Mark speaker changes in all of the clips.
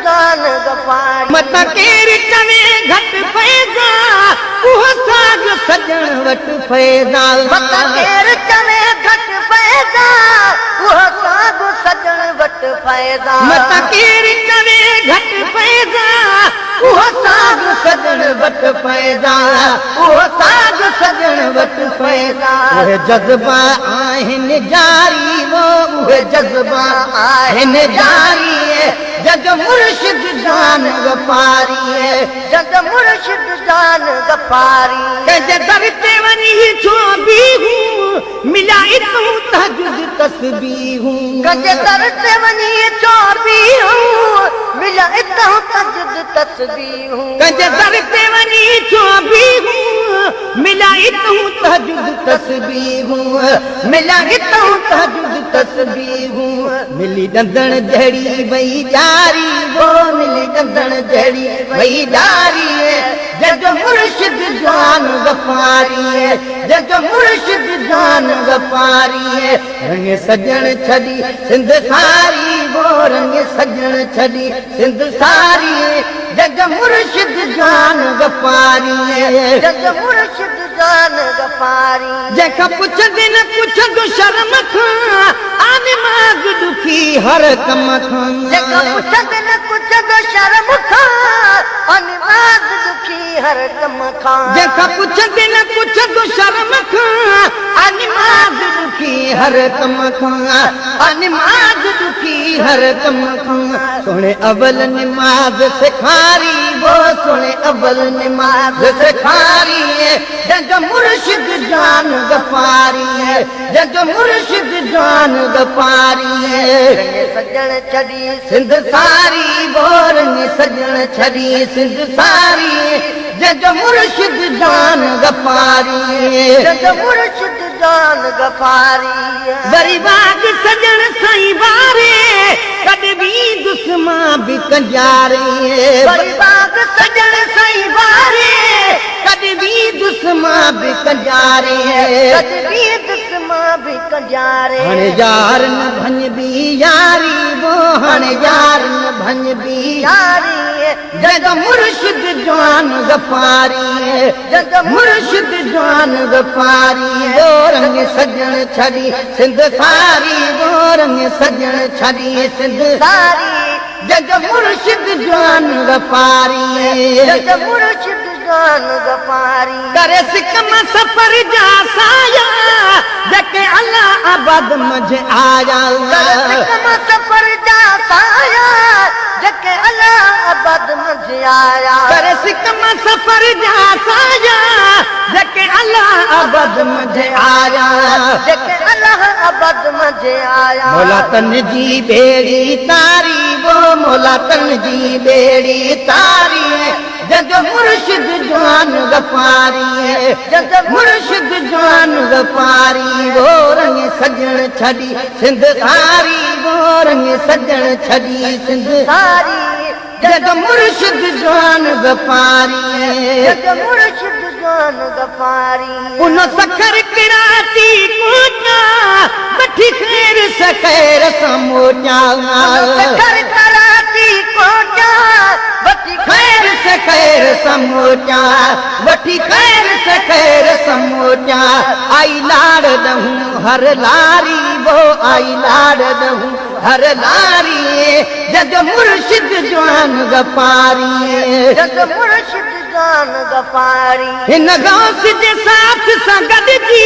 Speaker 1: जान गफ़ारी
Speaker 2: मत केर चवे घट फैज़ा उहो साग सजण वट फैज़ा
Speaker 1: मत केर चवे घट फैज़ा उहो साग सजण वट फैज़ा
Speaker 2: मत केर चवे घट फैज़ा उहो साग सजण वट फैज़ा उहो साग सजण वट फैज़ा उहे जज़्बा आहिनि जारी वो उहे जज़्बा आहिनि जारी जग मुर्शिद जान गफ़ारी
Speaker 1: जग मुर्शिद जान गफ़ारी
Speaker 2: कंहिंजे दर ते वञी छो बीहूं मिलाए तूं तहजुद तस्बीहूं
Speaker 1: कंहिंजे दर ते वञी छो बीहूं मिलाए तूं तहजुद तस्बीहूं
Speaker 2: कंहिंजे दर ते वञी छो बीहूं मिलाए तूं तहजुद तस्बीहूं मिलाए तूं तहजुद तस्बीहूं मिली डंदण जहिड़ी वई जारी वो मिली डंदण जहिड़ी वई जारी जग मुर्शिद जान गफ़ारी जग मुर्शिद जान गफ़ारी रंग सजण छॾी सिंध सारी वो रंग सजण छॾी सिंध सारी जग मुर्शिद जान गफ़ारी
Speaker 1: जग मुर्शिद जान गफ़ारी
Speaker 2: जंहिंखां पुछंदे न पुछंदो शर्म खां आने माग दुखी हर कम खां
Speaker 1: जंहिंखां पुछंदे न पुछंदो शर्म खां आने माग दुखी हर कम खां
Speaker 2: जंहिंखां पुछंदे न पुछंदो शर्म खां आने माग दुखी हर कम खां आने माग दुखी हर कम खां सोणे अवल निमाज़ सेखारी वो सोणे अवल निमाज़ सेखारी जग मुर्शिद जान गफ़ारी जग मुर्शिद जान गफ़ारी
Speaker 1: रंग सजण छॾी
Speaker 2: सिंध सारी वो रंग सजण छॾी सिंध सारी जग मुर्शिद जान गफ़ारी
Speaker 1: जग मुर्शिद जान गफ़ारी
Speaker 2: वरी बाग सजण साईं वारे कॾहिं बि दुश्मन बि कंजारे
Speaker 1: वरी बाग सजण साईं वारे
Speaker 2: कॾहिं बि दुश्मन बि कंजारे
Speaker 1: कॾहिं बि दुश्मन बि कंजारे
Speaker 2: हाणे यार न भञ बि यारी वो हाणे यार न भञ बि
Speaker 1: यारी
Speaker 2: जग मुर्शिद जान गफ़ारी
Speaker 1: जग
Speaker 2: मुर्शिद जान गफ़ारी वो रंग सजण छॾी सिंध सारी वो रंग सजण छॾी सिंध
Speaker 1: सारी
Speaker 2: जग मुर्शिद जान गफ़ारी
Speaker 1: जग मुर्शिद जान गफ़ारी
Speaker 2: करे सिकम सफ़र जा साया जेके अल्लाह आबाद मझ आया
Speaker 1: सिकम सफ़र जा साया जेके अल्लाह आबाद मझ आया
Speaker 2: करे सिकम सफ़र जा साया जेके अल्लाह आबाद मझ आया
Speaker 1: जेके अल्लाह आबाद मझ आया
Speaker 2: मौला तन जी बेड़ी तारी वो मौला तन जी बेड़ी तारी जग मुर्शिद जान गफ़ारी जग मुर्शिद जान गफ़ारी वो रंग सजण छॾी सिंध सारी वो रंग सजण छॾी सिंध
Speaker 1: सारी
Speaker 2: जग मुर्शिद जान गफ़ारी
Speaker 1: जग मुर्शिद जान गफ़ारी
Speaker 2: उन सखर किराती कोटा वठी खैर सखैर समोटा
Speaker 1: सखर कराती कोटा वठी
Speaker 2: खैर सखैर समोटा वठी खैर सखैर समोटा आई लाड़ दहूं हर लारी वो आई लाड़ दहूं हर लारी जग मुर्शिद जान गफ़ारी
Speaker 1: जग मुर्शिद जान गफ़ारी
Speaker 2: हिन गौस जे साथ सां गॾिजी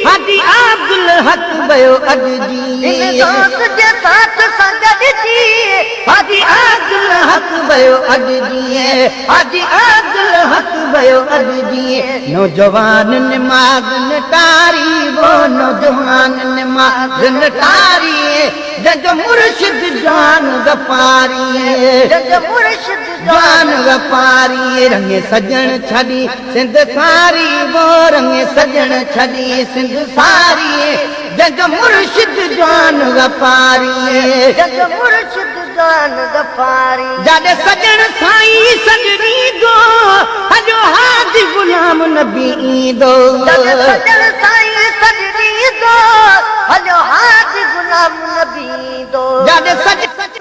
Speaker 2: हाजी अब्दुल हक वियो अॼु
Speaker 1: इन
Speaker 2: जी
Speaker 1: दोस्त जे साथ सां गॾिजी
Speaker 2: हाजी अब्दुल हक वियो अॼु जी हाजी अब्दुल हक वियो अॼु जी नौजवान निमाज़ नटारी वो नौजवान निमाज़ नटारी जग मुर्शिद जान गफ़ारी
Speaker 1: जग मुर्शिद
Speaker 2: जान गफ़ारी रंग सजण छॾी सिंध सारी वो रंग सजण छॾी सिंध सारी जग मुर्शिद जान गफ़ारी
Speaker 1: जग मुर्शिद जान गफ़ारी
Speaker 2: जॾहिं सजण साईं सजणी दो हजो हाजी गुलाम नबी ईंदो
Speaker 1: जग सजण साईं सजणी दो हलो हाजी गुलाम नबी दो
Speaker 2: जॾहिं सज